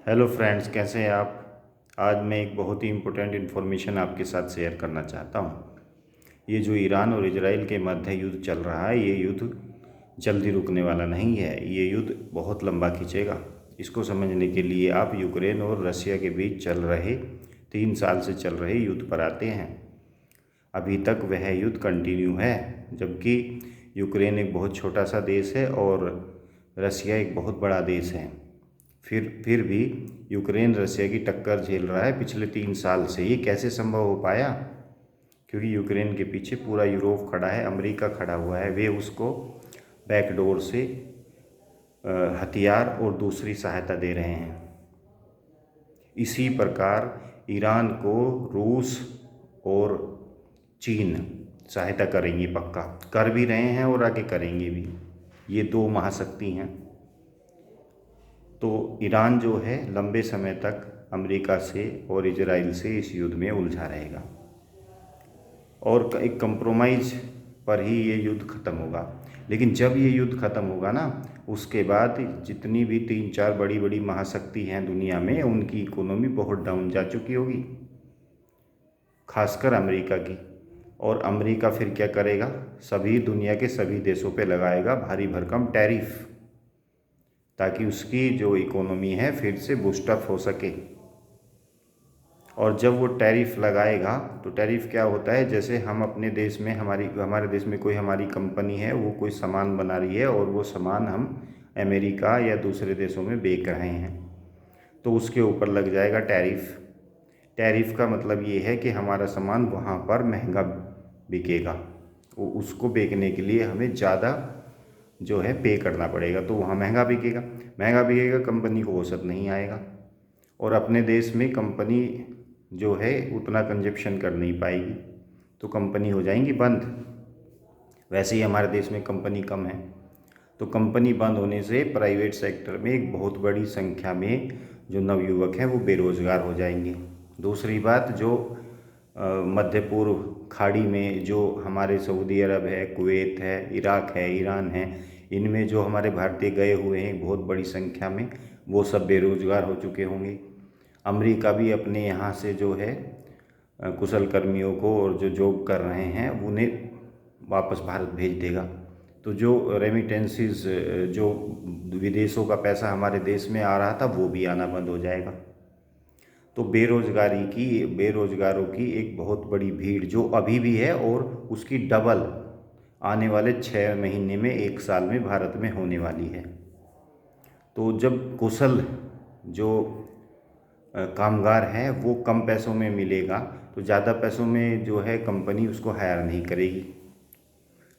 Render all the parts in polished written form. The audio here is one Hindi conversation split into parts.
हेलो फ्रेंड्स, कैसे हैं आप। आज मैं एक बहुत ही इम्पोर्टेंट इन्फॉर्मेशन आपके साथ शेयर करना चाहता हूँ। ये जो ईरान और इजराइल के मध्य युद्ध चल रहा है, ये युद्ध जल्दी रुकने वाला नहीं है। ये युद्ध बहुत लंबा खींचेगा। इसको समझने के लिए आप यूक्रेन और रसिया के बीच चल रहे 3 साल से चल रहे युद्ध पर आते हैं। अभी तक वह युद्ध कंटिन्यू है, जबकि यूक्रेन एक बहुत छोटा सा देश है और रसिया एक बहुत बड़ा देश है। फिर भी यूक्रेन रसिया की टक्कर झेल रहा है पिछले 3 साल से। ये कैसे संभव हो पाया? क्योंकि यूक्रेन के पीछे पूरा यूरोप खड़ा है, अमेरिका खड़ा हुआ है। वे उसको बैकडोर से हथियार और दूसरी सहायता दे रहे हैं। इसी प्रकार ईरान को रूस और चीन सहायता करेंगे, पक्का कर भी रहे हैं और आगे करेंगे भी। ये दो महाशक्ति हैं। तो ईरान जो है लंबे समय तक अमेरिका से और इजराइल से इस युद्ध में उलझा रहेगा और एक कंप्रोमाइज़ पर ही ये युद्ध ख़त्म होगा। लेकिन जब ये युद्ध ख़त्म होगा ना, उसके बाद जितनी भी 3-4 बड़ी बड़ी महाशक्ति हैं दुनिया में, उनकी इकोनॉमी बहुत डाउन जा चुकी होगी, खासकर अमेरिका की। और अमेरिका फिर क्या करेगा? सभी दुनिया के सभी देशों पे लगाएगा भारी भरकम टैरिफ, ताकि उसकी जो इकोनॉमी है फिर से बूस्टअप हो सके। और जब वो टैरिफ लगाएगा तो टैरिफ क्या होता है, जैसे हम अपने देश में हमारे देश में कोई हमारी कंपनी है, वो कोई सामान बना रही है और वो सामान हम अमेरिका या दूसरे देशों में बेच रहे हैं, तो उसके ऊपर लग जाएगा टैरिफ। टैरिफ का मतलब ये है कि हमारा सामान वहाँ पर महंगा बिकेगा। उसको बेचने के लिए हमें ज़्यादा जो है पे करना पड़ेगा, तो वहाँ महंगा बिकेगा, कंपनी को औसत नहीं आएगा। और अपने देश में कंपनी जो है उतना कंजप्शन कर नहीं पाएगी, तो कंपनी हो जाएंगी बंद। वैसे ही हमारे देश में कंपनी कम है, तो कंपनी बंद होने से प्राइवेट सेक्टर में एक बहुत बड़ी संख्या में जो नवयुवक हैं वो बेरोज़गार हो जाएंगे। दूसरी बात, जो मध्य पूर्व खाड़ी में जो हमारे सऊदी अरब है, कुवैत है, इराक है, ईरान है, इनमें जो हमारे भारतीय गए हुए हैं बहुत बड़ी संख्या में, वो सब बेरोज़गार हो चुके होंगे। अमेरिका भी अपने यहाँ से जो है कुशल कर्मियों को और जो जॉब कर रहे हैं उन्हें वापस भारत भेज देगा। तो जो रेमिटेंसीज, जो विदेशों का पैसा हमारे देश में आ रहा था, वो भी आना बंद हो जाएगा। तो बेरोज़गारों की एक बहुत बड़ी भीड़ जो अभी भी है और उसकी डबल आने वाले 6 महीने में, 1 साल में भारत में होने वाली है। तो जब कुशल जो कामगार है वो कम पैसों में मिलेगा, तो ज़्यादा पैसों में जो है कंपनी उसको हायर नहीं करेगी।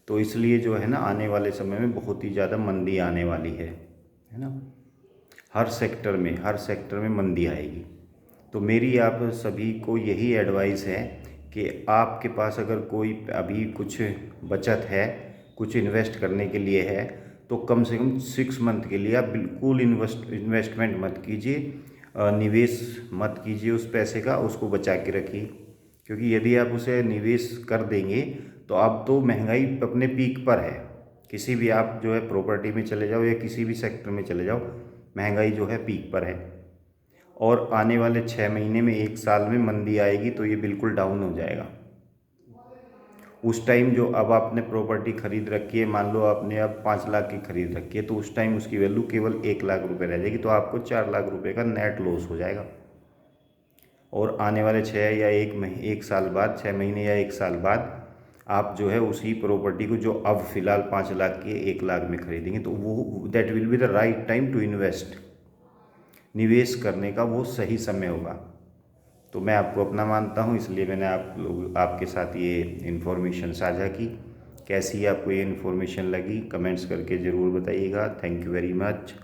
तो इसलिए जो है ना, आने वाले समय में बहुत ही ज़्यादा मंदी आने वाली है ना। हर सेक्टर में मंदी आएगी। तो मेरी आप सभी को यही एडवाइस है कि आपके पास अगर कोई अभी कुछ बचत है, कुछ इन्वेस्ट करने के लिए है, तो कम से कम 6 मंथ के लिए आप बिल्कुल इन्वेस्टमेंट मत कीजिए, निवेश मत कीजिए उस पैसे का, उसको बचा के रखिए। क्योंकि यदि आप उसे निवेश कर देंगे तो अब तो महंगाई अपने पीक पर है। किसी भी आप जो है प्रॉपर्टी में चले जाओ या किसी भी सेक्टर में चले जाओ, महंगाई जो है पीक पर है। और आने वाले 6 महीने में, 1 साल में मंदी आएगी तो ये बिल्कुल डाउन हो जाएगा। उस टाइम जो अब आपने प्रॉपर्टी खरीद रखी है, मान लो आपने अब 5 लाख की खरीद रखी है, तो उस टाइम उसकी वैल्यू केवल 1 लाख रुपए रह जाएगी, तो आपको 4 लाख रुपए का नेट लॉस हो जाएगा। और आने वाले 1 साल बाद, 6 महीने या 1 साल बाद आप जो है उसी प्रॉपर्टी को जो अब फ़िलहाल 5 लाख की 1 लाख में खरीदेंगे, तो वो that will be the right time to invest. निवेश करने का वो सही समय होगा। तो मैं आपको अपना मानता हूँ, इसलिए मैंने आपके साथ ये इन्फॉर्मेशन साझा की। कैसी आपको ये इन्फॉर्मेशन लगी, कमेंट्स करके ज़रूर बताइएगा। Thank you very much.